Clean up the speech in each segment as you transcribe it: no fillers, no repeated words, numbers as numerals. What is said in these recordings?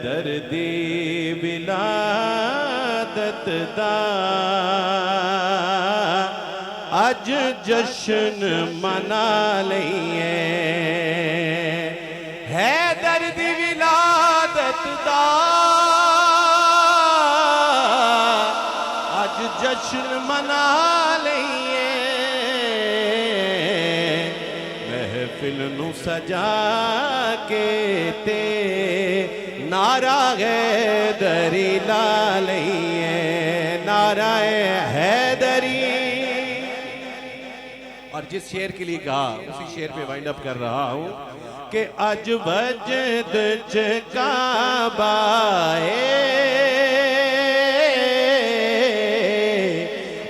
दर्दी विलादत दा अज जश्न मना लईए। है दर्दी विलादत दा अज जश्न मना लईए। महफिल नू सजा के ते नारा हैदरी ला लईए। नारा हैदरी। और जिस शेर के लिए कहा उसी शेर पे वाइंड अप कर रहा हूं कि अज वजद च काबाए,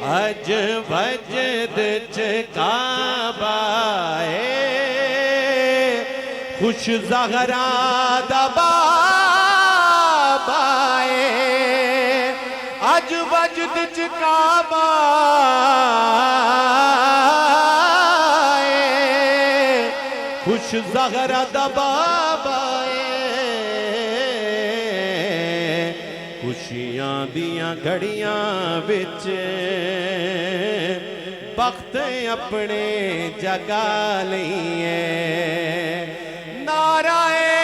अज वजद च काबाए, खुश ज़हरा दबाए। अज वजद च काबाए, खुश ज़हरा दबाए। खुशियां दियां घड़ियां विच वक्त अपने जगा लईए। नाराए